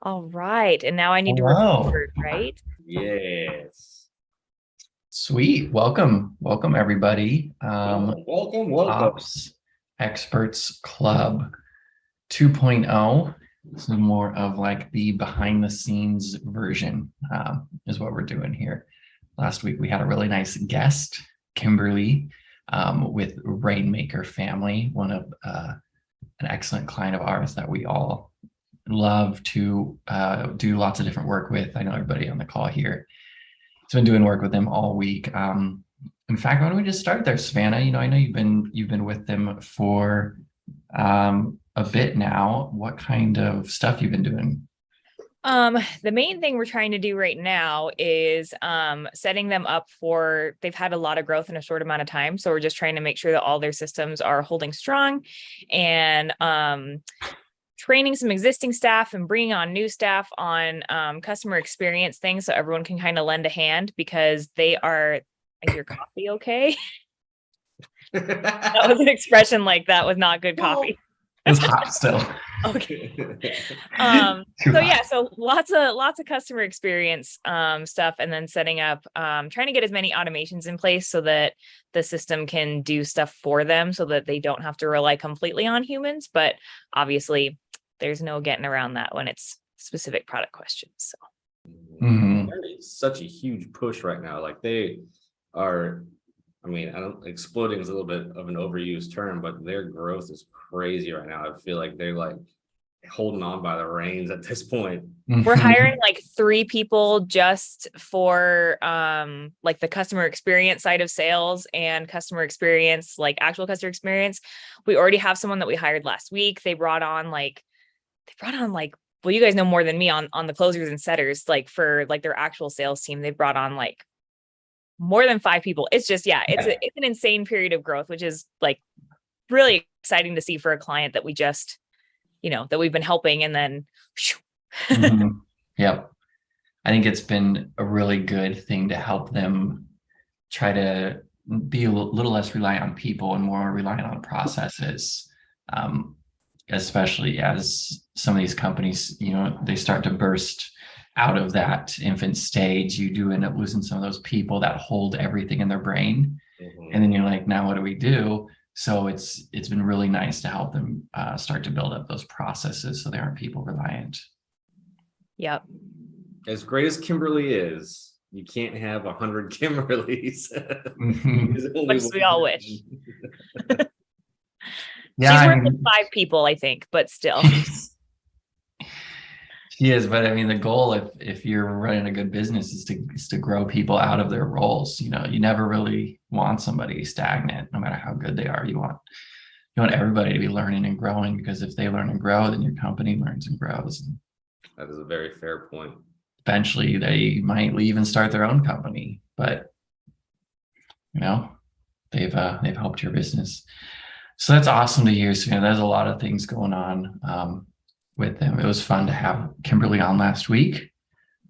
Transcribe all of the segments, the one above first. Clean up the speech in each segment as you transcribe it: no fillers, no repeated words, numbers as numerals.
All right. And now I need to Hello. record, right? Yes. Sweet. Welcome everybody. Yeah. Welcome, welcome. Ops Experts Club 2.0. This is more of like the behind the scenes version, is what we're doing here. Last week we had a really nice guest, Kimberly, with Rainmaker Family, one of an excellent client of ours that we all love to do lots of different work with. I know everybody on the call here has been doing work with them all week. In fact, why don't we just start there, Savannah? I know you've been with them for a bit now. What kind of stuff you've been doing? The main thing we're trying to do right now is setting them up for they've had a lot of growth in a short amount of time. So we're just trying to make sure that all their systems are holding strong and training some existing staff and bringing on new staff on customer experience things so everyone can kind of lend a hand because they are. Is your coffee okay? That was an expression like that was not good coffee. It's hot still. Okay. Too So hot. yeah, so lots of customer experience stuff and then setting up trying to get as many automations in place so that the system can do stuff for them so that they don't have to rely completely on humans, but obviously there's no getting around that when it's specific product questions. So Mhm. It's such a huge push right now. Like they are, I mean, I don't exploding is a little bit of an overused term, but their growth is crazy right now. I feel like they're like holding on by the reins at this point. we're Mhm. hiring like 3 people just for like the customer experience side of sales and customer experience, like actual customer experience. We already have someone that we hired last week. They brought on like well, you guys know more than me on the closers and setters, like for like their actual sales team. They brought on like more than 5 people. It's just yeah, it's an insane period of growth, which is like really exciting to see for a client that we just, that we've been helping and then Mhm. Yep. I think it's been a really good thing to help them try to be a little less reliant on people and more reliant on processes. Um, Especially as some of these companies, they start to burst out of that infant stage. You do end up losing some of those people that hold everything in their brain. And Mhm. then you're like, now what do we do? So it's been really nice to help them start to build up those processes so they aren't people reliant. yep. As great as Kimberly is, you can't have 100 Kimberlys. Mhm. There's only Much as we all wish. one. Yeah, She's I working with mean, 5 people, I think, but still. she is, but I mean, the goal, if you're running a good business, is to grow people out of their roles. You never really want somebody stagnant, no matter how good they are. You want everybody to be learning and growing, because if they learn and grow, then your company learns and grows. And That is a very fair point. eventually, they might leave and start their own company, but you know, they've helped your business. So that's awesome to hear. So, there's a lot of things going on with them. It was fun to have Kimberly on last week.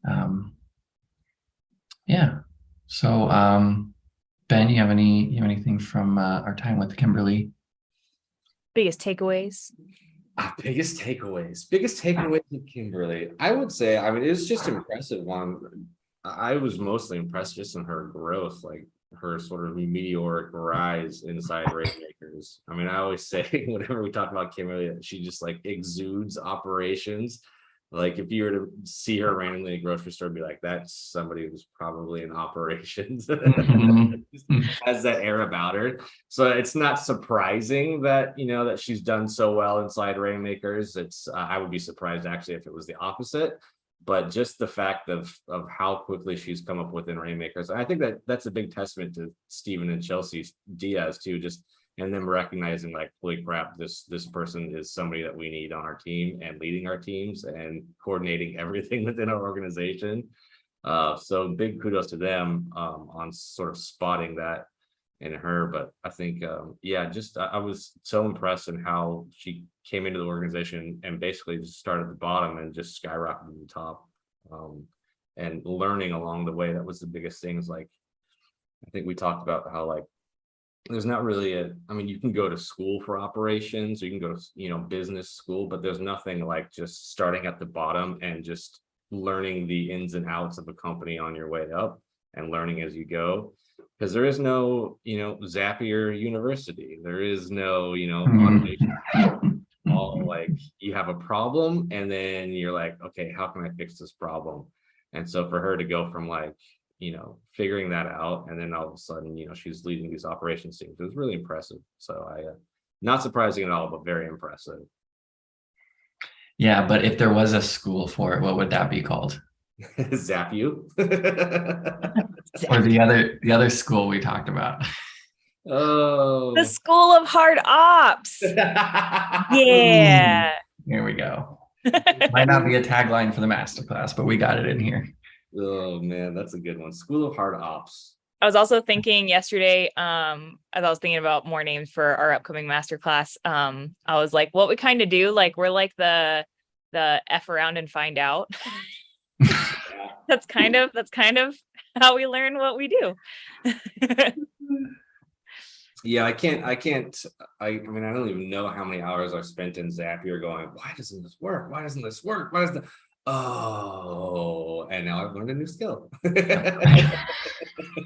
Um, yeah. So, Ben, you have anything from our time with Kimberly? Biggest takeaways. Biggest takeaways with Kimberly. I would say, I mean, it was just impressive. I was mostly impressed just in her growth, like her sort of meteoric rise inside Rainmakers. I mean, I always say whenever we talk about Kimberly, that she just like exudes operations. Like if you were to see her randomly in a grocery store, be like, that's somebody who's probably in operations. Mhm. Has that air about her. So it's not surprising that that she's done so well inside Rainmakers. It's I would be surprised actually if it was the opposite. But just the fact of how quickly she's come up within Rainmakers, I think that's a big testament to Stephen and Chelsea Diaz too. Just and them recognizing like, holy crap, this person is somebody that we need on our team and leading our teams and coordinating everything within our organization. So big kudos to them on sort of spotting that in her. But I think, yeah, just I was so impressed in how she came into the organization and basically just started at the bottom and just skyrocketed to the top. And learning along the way, that was the biggest thing. Is like, I think we talked about how like there's not really I mean, you can go to school for operations, or you can go to, business school, but there's nothing like just starting at the bottom and just learning the ins and outs of a company on your way up and learning as you go. Because there is no, Zapier University. There is no, automation. All like you have a problem and then you're like, okay, how can I fix this problem? And so for her to go from like, figuring that out, and then all of a sudden, she's leading these operations teams, it was really impressive. So not surprising at all, but very impressive. Yeah, but if there was a school for it, what would that be called? Zap you. Or the other school we talked about. Oh. The School of Hard Ops. Yeah. Here we go. Might not be a tagline for the masterclass, but we got it in here. Oh man, that's a good one. School of Hard Ops. I was also thinking yesterday, as I was thinking about more names for our upcoming masterclass, I was like, what we kind of do, like we're like the F around and find out. That's kind of how we learn what we do. Yeah, I mean, I don't even know how many hours I've spent in Zapier going, why doesn't this work? Why doesn't this work? Why doesn't Oh, and now I've learned a new skill. Yeah,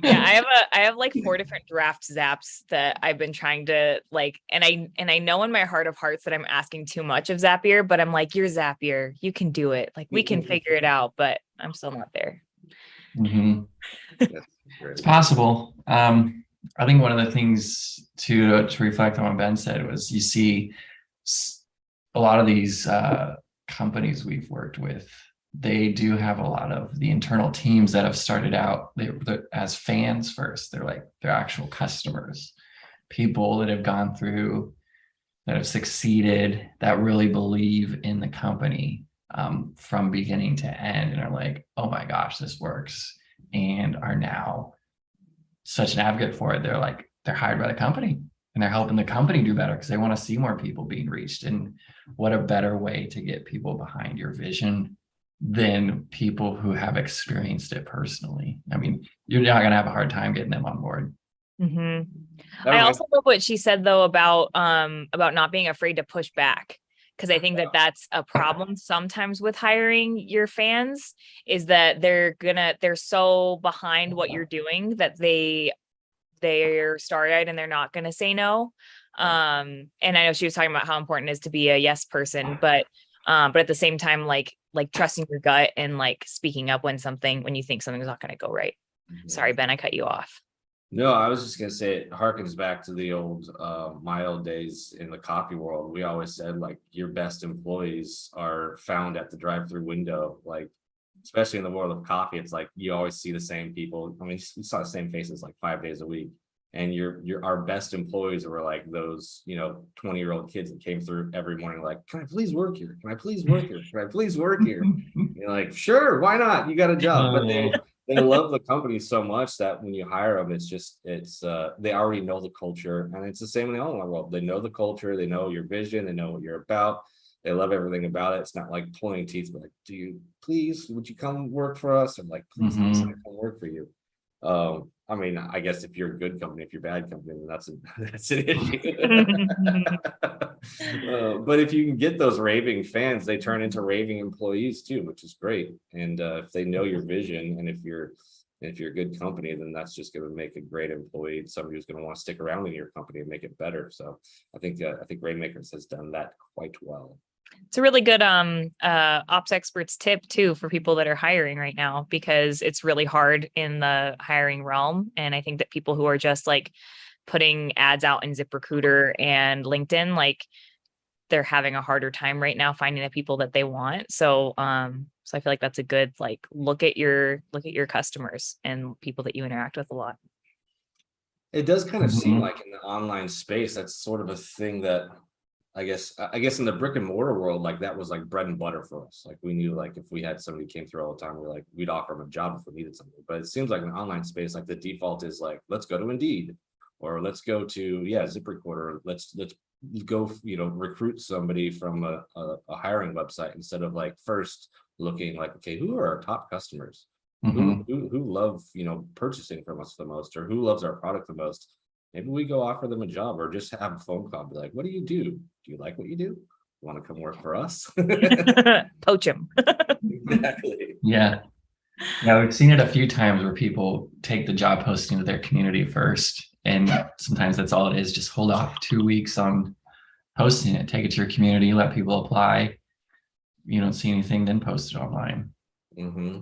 I have like 4 different draft zaps that I've been trying to like, and I know in my heart of hearts that I'm asking too much of Zapier, but I'm like, you're Zapier, you can do it. Like we can figure it out, but I'm still not there. It's possible. I think one of the things to reflect on what Ben said was you see a lot of these companies we've worked with, they do have a lot of the internal teams that have started out as fans first. They're actual customers, people that have gone through, that have succeeded, that really believe in the company from beginning to end, and are like, oh my gosh, this works, and are now such an advocate for it. They're hired by the company and they're helping the company do better because they want to see more people being reached. And what a better way to get people behind your vision than people who have experienced it personally. I mean, you're not going to have a hard time getting them on board. Mm-hmm. I also love what she said though about not being afraid to push back. Because I think that that's a problem sometimes with hiring your fans, is that they're so behind what you're doing that they're starry-eyed and they're not going to say no. And I know she was talking about how important it is to be a yes person, but at the same time, like trusting your gut and like speaking up when you think something's not going to go right. Mm-hmm. Sorry, Ben, I cut you off. No, I was just gonna say it harkens back to the old my old days in the coffee world. We always said like your best employees are found at the drive-through window. Like, especially in the world of coffee, it's like you always see the same people. I mean, you saw the same faces like 5 days a week. And our best employees were like those, 20-year-old kids that came through every morning, like, can I please work here? Can I please work here? Can I please work here? You're like, sure, why not? You got a job. But they love the company so much that when you hire them, they already know the culture. And it's the same in the online world. They know the culture, they know your vision, they know what you're about. They love everything about it. It's not like pulling teeth, but like, would you come work for us? And like, please, I come work for you. I mean, I guess if you're a good company, if you're a bad company, then that's an issue. But if you can get those raving fans, they turn into raving employees too, which is great. And if they know your vision, and if you're a good company, then that's just going to make a great employee, somebody who's going to want to stick around in your company and make it better. So I think Rainmakers has done that quite well. It's a really good ops experts tip too for people that are hiring right now, because it's really hard in the hiring realm. And I think that people who are just like putting ads out in ZipRecruiter and LinkedIn, like they're having a harder time right now finding the people that they want. So I feel like that's a good, like, look at your customers and people that you interact with a lot. It does kind of seem like in the online space, that's sort of a thing that I guess in the brick and mortar world, like that was like bread and butter for us. Like we knew, like if we had somebody who came through all the time, we'd offer them a job if we needed something. But it seems like in the online space, like the default is like, let's go to Indeed, or let's go to ZipRecruiter. Let's go, recruit somebody from a hiring website, instead of like first looking like, okay, who are our top customers? Who love, purchasing from us the most, or who loves our product the most? maybe we go offer them a job or just have a phone call, be like, what do you do? Do you like what you do? Want to come work for us? Poach him. Exactly. Yeah. Yeah, we've seen it a few times where people take the job posting to their community first. And sometimes that's all it is. Just hold off 2 weeks on posting it, take it to your community, let people apply. You don't see anything, then post it online. Mm-hmm.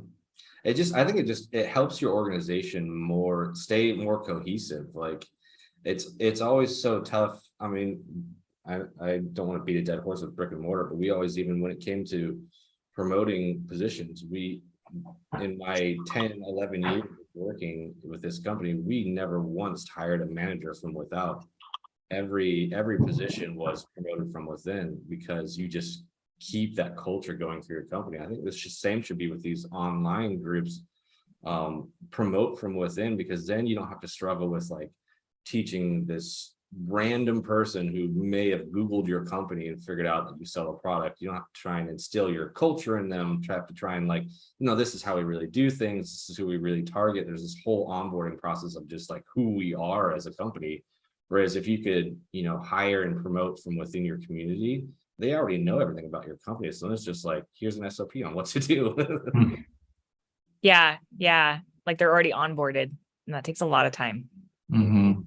I think it helps your organization stay more cohesive. Like it's always so tough. I mean, I don't want to beat a dead horse with brick and mortar, but we always, even when it came to promoting positions, in my 10, 11 years working with this company, we never once hired a manager from without. Every position was promoted from within, because you just keep that culture going through your company. I think same should be with these online groups. Promote from within, because then you don't have to struggle with like teaching this random person who may have Googled your company and figured out that you sell a product. You don't have to try and instill your culture in them, have to try and like, this is how we really do things. This is who we really target. There's this whole onboarding process of just like who we are as a company. Whereas if you could, hire and promote from within your community, they already know everything about your company. So it's just like, here's an SOP on what to do. Yeah. Like they're already onboarded, and that takes a lot of time. Mm-hmm.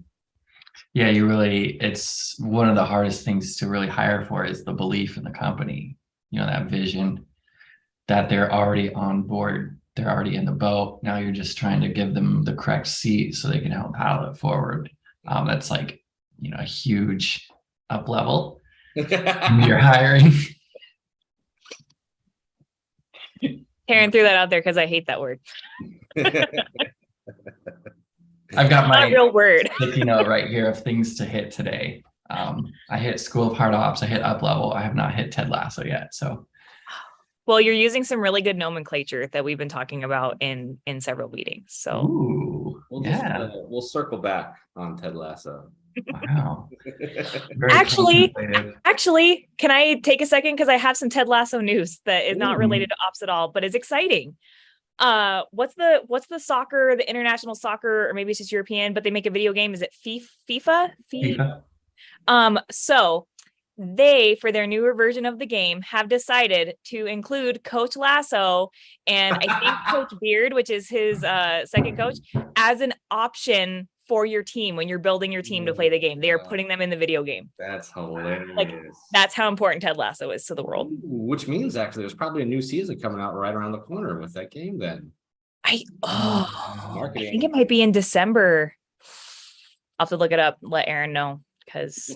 Yeah, it's one of the hardest things to really hire for is the belief in the company, that vision, that they're already on board, they're already in the boat. Now you're just trying to give them the correct seat so they can help paddle it forward. That's like, a huge up level when you're hiring. Taryn threw that out there because I hate that word. I've got my real word sticky note right here of things to hit today. I hit School of Hard Ops, I hit up level. I have not hit Ted Lasso yet. So, well, you're using some really good nomenclature that we've been talking about in several meetings. So, ooh, we'll circle back on Ted Lasso. Wow. Actually, can I take a second, because I have some Ted Lasso news that is not related to ops at all, but is exciting. What's the soccer, the international soccer, or maybe it's just European, but they make a video game. Is it FIFA? So they, for their newer version of the game, have decided to include Coach Lasso and I think Coach Beard, which is his second coach, as an option for your team when you're building your team to play the game. They are putting them in the video game. That's hilarious. Like, that's how important Ted Lasso is to the world. Which means actually there's probably a new season coming out right around the corner with that game then. I think it might be in December. I'll have to look it up, let Aaron know, because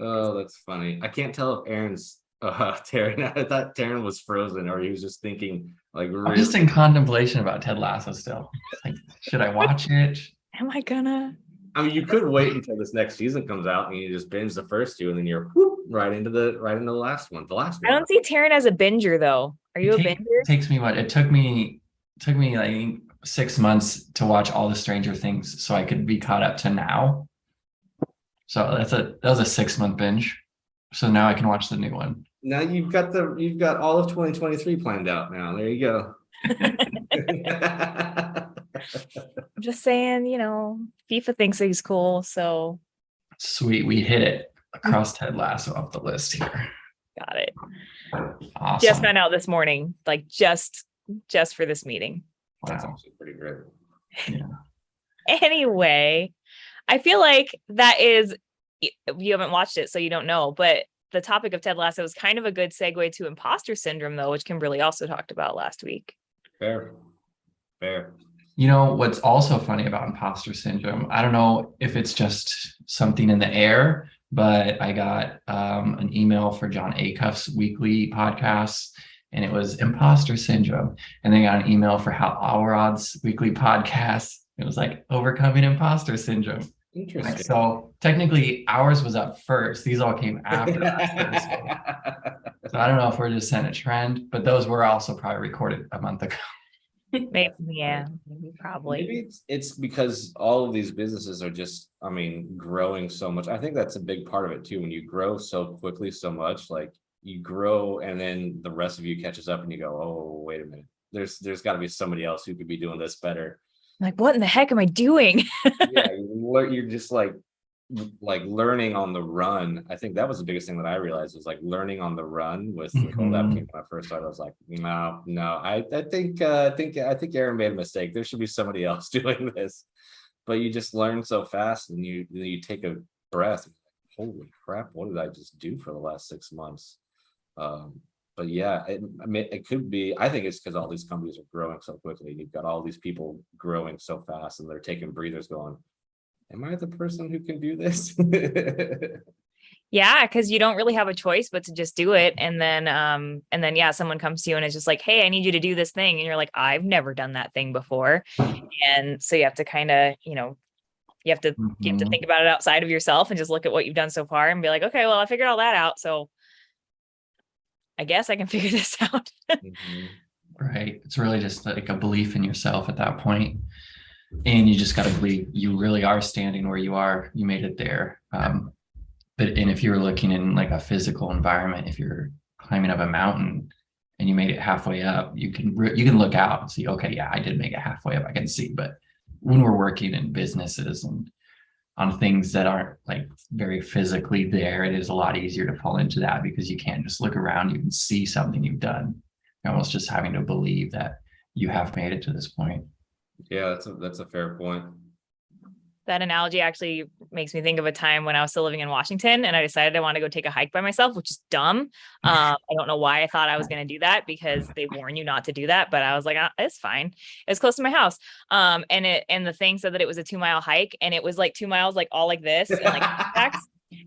oh, that's funny. I can't tell if Aaron's Taryn. I thought Taryn was frozen, or he was just thinking like I'm just in contemplation about Ted Lasso still. Like, should I watch it? Am I gonna? I mean, you could wait until this next season comes out and you just binge the first two, and then you're right into the last one. The last one. I don't see Taryn as a binger though. Are you a binger? It takes me what? It took me like 6 months to watch all the Stranger Things so I could be caught up to now. So that was a 6-month binge. So now I can watch the new one. Now you've got all of 2023 planned out now. There you go. I'm just saying, FIFA thinks he's cool, so sweet. We hit it across Ted Lasso off the list here. Got it. Awesome. Just found out this morning, like just for this meeting. Wow. That's actually pretty great. Yeah. Anyway, I feel like that is, you haven't watched it, so you don't know, but the topic of Ted Lasso is kind of a good segue to imposter syndrome, though, which Kimberly also talked about last week. Fair. What's also funny about imposter syndrome, I don't know if it's just something in the air, but I got an email for John Acuff's weekly podcast, and it was imposter syndrome. And then got an email for Hal Elrod's weekly podcast. It was like overcoming imposter syndrome. Interesting. So technically ours was up first. These all came after us. So I don't know if we're just setting a trend, but those were also probably recorded a month ago. Maybe probably. Maybe it's because all of these businesses are just, growing so much. I think that's a big part of it too. When you grow so quickly, so much, like you grow and then the rest of you catches up and you go, oh, wait a minute. There's got to be somebody else who could be doing this better. like, what in the heck am I doing? Yeah, you're just like learning on the run. I think that was the biggest thing that I realized was like learning on the run with the collab team. When I first started, I was like, no, I think Aaron made a mistake. There should be somebody else doing this. But you just learn so fast, and you take a breath. Holy crap! What did I just do for the last 6 months? But yeah, I mean, it could be. I think it's because all these companies are growing so quickly. You've got all these people growing so fast, and they're taking breathers, going, am I the person who can do this? Yeah, because you don't really have a choice but to just do it. And then yeah, someone comes to you and is just like, hey, I need you to do this thing. And you're like, I've never done that thing before. And so you have to kind of, you have to think about it outside of yourself and just look at what you've done so far and be like, okay, well, I figured all that out. So I guess I can figure this out. Right. It's really just like a belief in yourself at that point. And you just got to believe you really are standing where you are. You made it there. And if you're looking in like a physical environment, if you're climbing up a mountain and you made it halfway up, you can look out and see, okay, yeah, I did make it halfway up. I can see. But when we're working in businesses and on things that aren't like very physically there, it is a lot easier to fall into that because you can't just look around. You can see something you've done. You're almost just having to believe that you have made it to this point. Yeah, that's a fair point. That analogy actually makes me think of a time when I was still living in Washington and I decided I want to go take a hike by myself, which is dumb. I don't know why I thought I was going to do that because they warn you not to do that, but I was like, it's fine. It's close to my house. And the thing said that it was a 2-mile hike, and it was like 2 miles, like all like this and like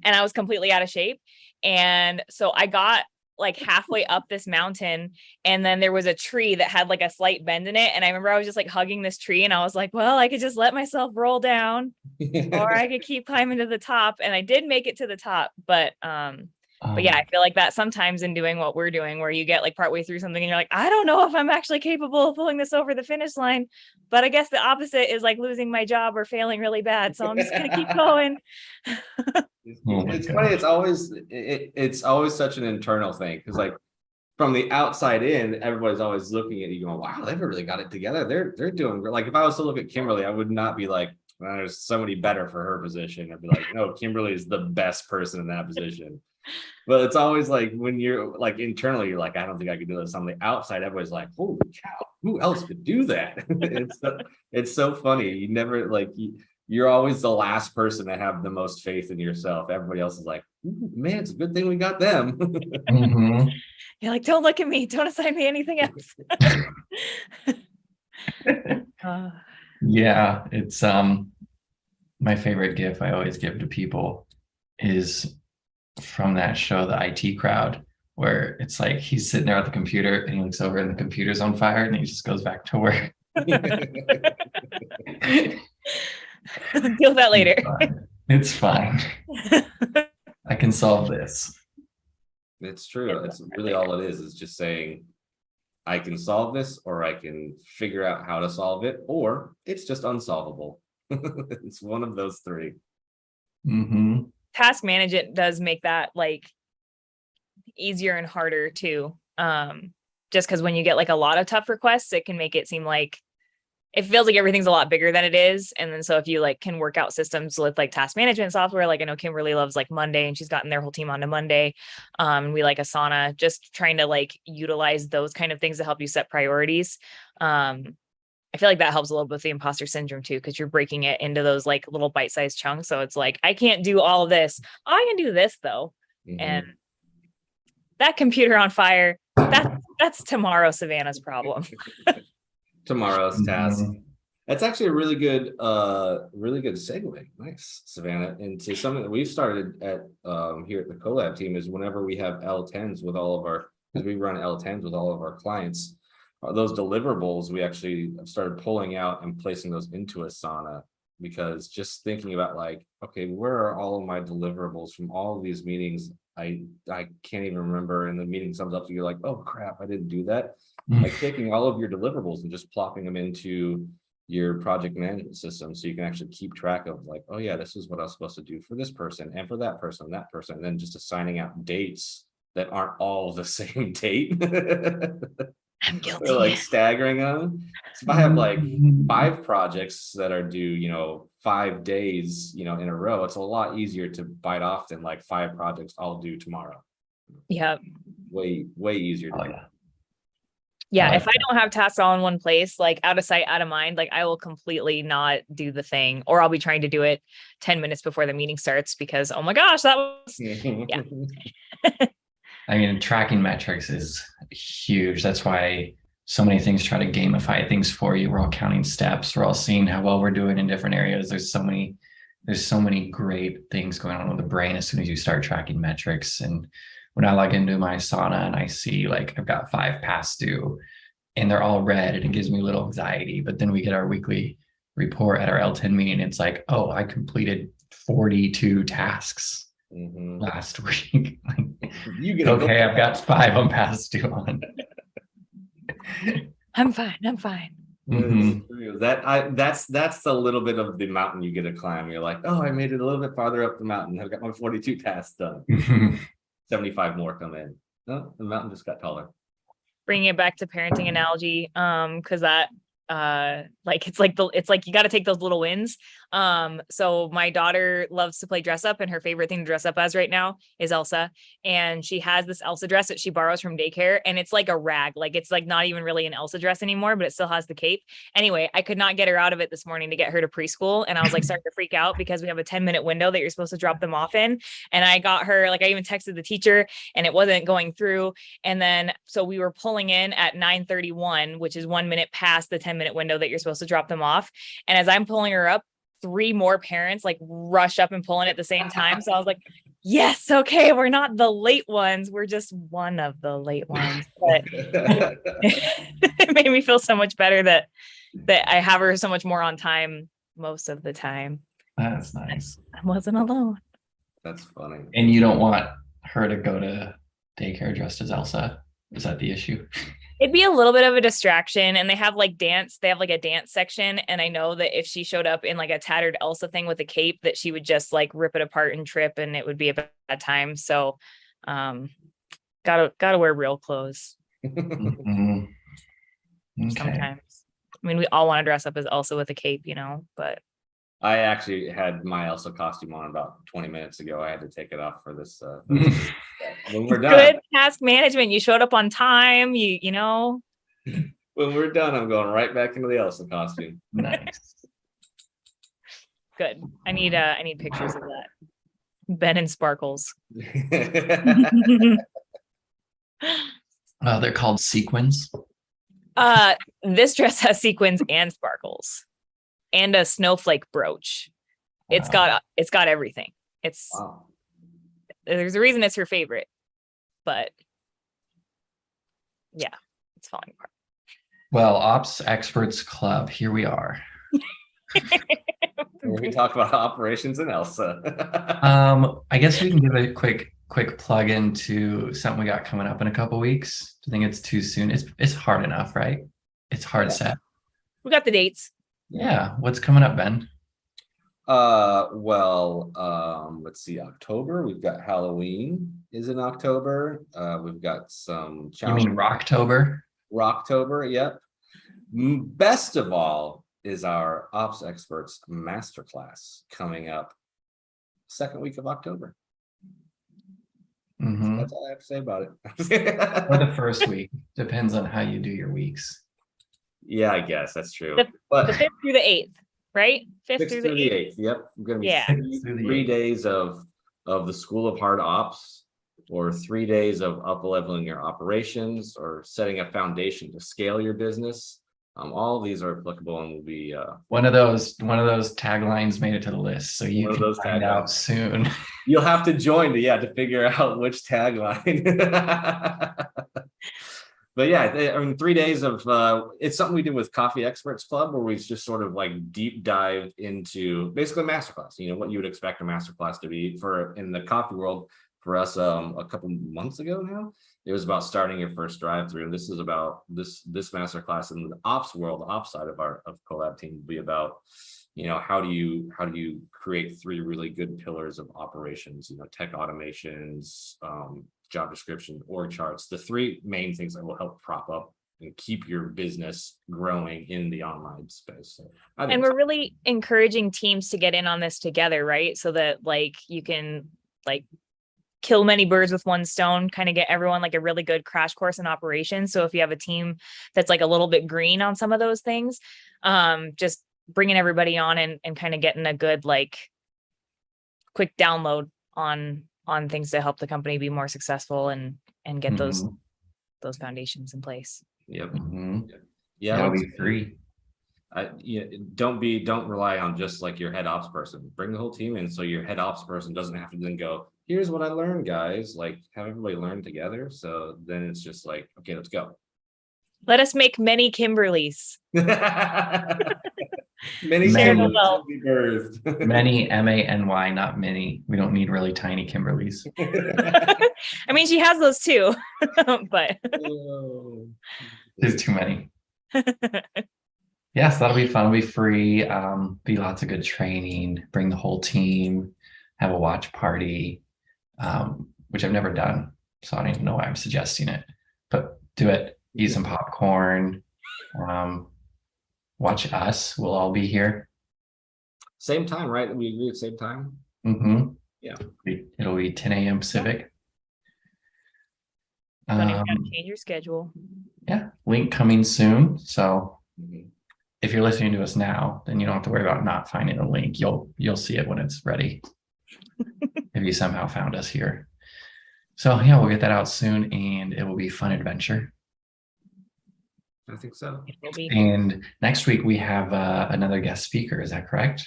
and I was completely out of shape. And so I got like halfway up this mountain, and then there was a tree that had like a slight bend in it, and I remember I was just like hugging this tree, and I was like, well, I could just let myself roll down or I could keep climbing to the top. And I did make it to the top, but yeah, I feel like that sometimes in doing what we're doing, where you get like partway through something and you're like, I don't know if I'm actually capable of pulling this over the finish line, but I guess the opposite is like losing my job or failing really bad, so I'm just gonna keep going. It's funny. It's always such an internal thing, because like from the outside in, everybody's always looking at you going, wow, they've really got it together. They're doing great. Like if I was to look at Kimberly, I would not be like, well, there's somebody better for her position. I'd be like, no, Kimberly is the best person in that position. But it's always like when you're like internally, you're like, I don't think I could do this. On the outside, everybody's like, holy cow, who else could do that? It's so funny. You never like you're always the last person to have the most faith in yourself. Everybody else is like, man, it's a good thing we got them. You're like, don't look at me. Don't assign me anything else. Yeah, it's my favorite GIF I always give to people is from that show, The IT Crowd, where it's like he's sitting there at the computer and he looks over and the computer's on fire and he just goes back to work. Deal with that later. It's fine. I can solve this. It's true. It's really all it is just saying, I can solve this, or I can figure out how to solve it, or it's just unsolvable. It's one of those three. Task management does make that like easier and harder too. Just because when you get like a lot of tough requests, it can make it seem like it feels like everything's a lot bigger than it is. And then so if you like can work out systems with like task management software, like I know Kimberly loves like Monday, and she's gotten their whole team onto Monday. We like Asana, just trying to like utilize those kind of things to help you set priorities. I feel like that helps a little bit with the imposter syndrome too, because you're breaking it into those like little bite-sized chunks. So it's like, I can't do all of this. Oh, I can do this though. And that computer on fire, that's tomorrow Savannah's problem. Tomorrow's task. That's actually a really good segue. Nice, Savannah, into something that we've started at here at the Collab team is whenever we have L10s with all of our, because we run L10s with all of our clients, those deliverables, we actually started pulling out and placing those into Asana, because just thinking about like, okay, where are all of my deliverables from all of these meetings? I can't even remember, and the meeting sums up to you're like, oh crap, I didn't do that. Like taking all of your deliverables and just plopping them into your project management system, so you can actually keep track of like, oh yeah, this is what I was supposed to do for this person and for that person, and then just assigning out dates that aren't all the same date. I'm We're like guilty. staggering them. So if I have like 5 projects that are due, 5 days, in a row, it's a lot easier to bite off than like 5 projects all due tomorrow. Yeah. Way easier to Oh, do. yeah. Yeah, like if I don't have tasks all in one place, like out of sight, out of mind, like I will completely not do the thing, or I'll be trying to do it 10 minutes before the meeting starts because, oh my gosh, that was, yeah. I mean, tracking metrics is huge. That's why so many things try to gamify things for you. We're all counting steps. We're all seeing how well we're doing in different areas. There's so many great things going on with the brain as soon as you start tracking metrics. And when I log into my Asana and I see like I've got 5 past due and they're all red, and it gives me a little anxiety. But then we get our weekly report at our L10 meeting. It's like, oh, I completed 42 tasks last week. You get okay, I've got 5 I'm past due on. I'm fine. I'm fine. That's a little bit of the mountain you get to climb. You're like, oh, I made it a little bit farther up the mountain. I've got my 42 tasks done. 75 more come in. Oh, the mountain just got taller. Bringing it back to parenting analogy, because that like it's like you got to take those little wins. So my daughter loves to play dress up, and her favorite thing to dress up as right now is Elsa, and she has this Elsa dress that she borrows from daycare, and it's like a rag, like it's like not even really an Elsa dress anymore, but it still has the cape. Anyway, I could not get her out of it this morning to get her to preschool, and I was like starting to freak out because we have a 10-minute window that you're supposed to drop them off in, and I got her, like I even texted the teacher and it wasn't going through, and then so we were pulling in at 9:31, which is 1 minute past the 10-minute window that you're supposed to drop them off. And as I'm pulling her up, 3 more parents like rush up and pull in at the same time. So I was like, yes, okay, we're not the late ones. We're just one of the late ones. But it made me feel so much better that I have her so much more on time most of the time. That's nice. I wasn't alone. That's funny. And you don't want her to go to daycare dressed as Elsa? Is that the issue? It'd be a little bit of a distraction, and they have like a dance section. And I know that if she showed up in like a tattered Elsa thing with a cape, that she would just like rip it apart and trip, and it would be a bad time. So, gotta wear real clothes. Okay. Sometimes. I mean, we all want to dress up as Elsa with a cape, but I actually had my Elsa costume on about 20 minutes ago. I had to take it off for this. When we're done, good task management. You showed up on time. You know. When we're done, I'm going right back into the Elsa costume. Nice. Good. I need pictures of that. Ben and Sparkles. They're called sequins. This dress has sequins and sparkles and a snowflake brooch. Wow. It's got everything. Wow. There's a reason it's her favorite, but yeah, it's falling apart. Well, Ops Experts Club, here we are. We talk about operations and Elsa. I guess we can give a quick plug into something we got coming up in a couple weeks. Do you think it's too soon? It's hard enough, right? It's hard set. We got the dates. Yeah. What's coming up, Ben? Let's see, October. We've got Halloween is in October. We've got some challenge. You mean Rocktober? Rocktober, yep. Best of all is our Ops Experts Masterclass coming up second week of October. So that's all I have to say about it. Or the first week. Depends on how you do your weeks. Yeah, I guess that's true. The 5th through the 8th, right? 5th through the 8th. Yep. We're going to be 3 days of the School of Hard Ops, or 3 days of up-leveling your operations, or setting a foundation to scale your business. All of these are applicable and will be one of those taglines made it to the list, so you can find out soon. You'll have to join to figure out which tagline. But yeah, I mean, 3 days of it's something we did with Coffee Experts Club, where we just sort of like deep dive into basically a masterclass. What you would expect a masterclass to be in the coffee world. For us, a couple months ago now, it was about starting your first drive-through, and this is about this masterclass in the ops world. The ops side of Collab Team will be about, how do you create 3 really good pillars of operations? Tech automations, job description, org charts, the 3 main things that will help prop up keep your business growing in the online space. So I think And we're really encouraging teams to get in on this together, right? So that like you can like kill many birds with one stone, kind of get everyone like a really good crash course in operations. So if you have a team that's like a little bit green on some of those things, just bringing everybody on and kind of getting a good like quick download on things to help the company be more successful and get those foundations in place. Yep. Yeah, it'll be free. Don't rely on just like your head ops person. Bring the whole team in, so your head ops person doesn't have to then go, here's what I learned, guys. Like, have everybody learn together. So then it's just like, okay, let's go. Let us make many Kimberlys. Many Many. will be birthed. Many, M-A-N-Y, not many. We don't need really tiny Kimberlys. I mean, she has those too, but There's too many. Yes, that'll be fun. It'll be free. Be lots of good training. Bring the whole team. Have a watch party, which I've never done, so I don't even know why I'm suggesting it. But do it. Eat some popcorn. Watch us. We'll all be here. Same time, right? We agree at the same time. Yeah. It'll be 10 a.m. Pacific. Don't even have to change your schedule. Yeah, link coming soon. So if you're listening to us now, then you don't have to worry about not finding the link. You'll see it when it's ready. If you somehow found us here. So yeah, we'll get that out soon, and it will be a fun adventure. I think so. And next week we have another guest speaker. Is that correct?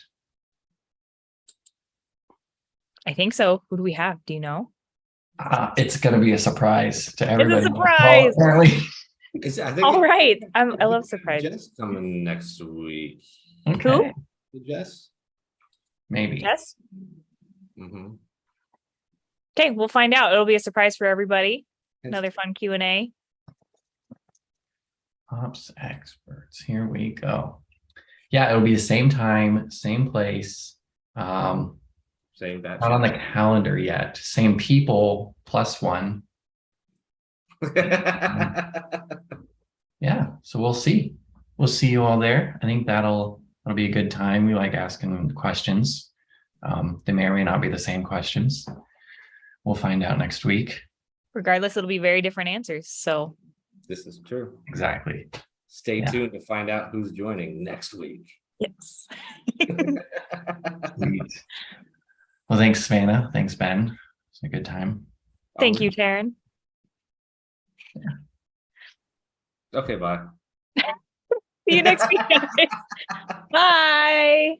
I think so. Who do we have? Do you know? It's going to be a surprise to everybody. It's a surprise. All right. I love surprises. Jess coming next week. Okay. Who? Jess? Maybe. Jess? Okay, we'll find out. It'll be a surprise for everybody. Another fun Q&A. Ops experts. Here we go. Yeah, it'll be the same time, same place. Same batch. Not on the calendar yet. Same people +1. Yeah, so we'll see. We'll see you all there. I think that'll be a good time. We like asking questions. They may or may not be the same questions. We'll find out next week. Regardless, it'll be very different answers. So this is true. Exactly. Stay tuned to find out who's joining next week. Yes. Sweet. Well, thanks, Savannah. Thanks, Ben. It's a good time. Thank you, Taryn. Yeah. Okay, bye. See you next week, guys. Bye.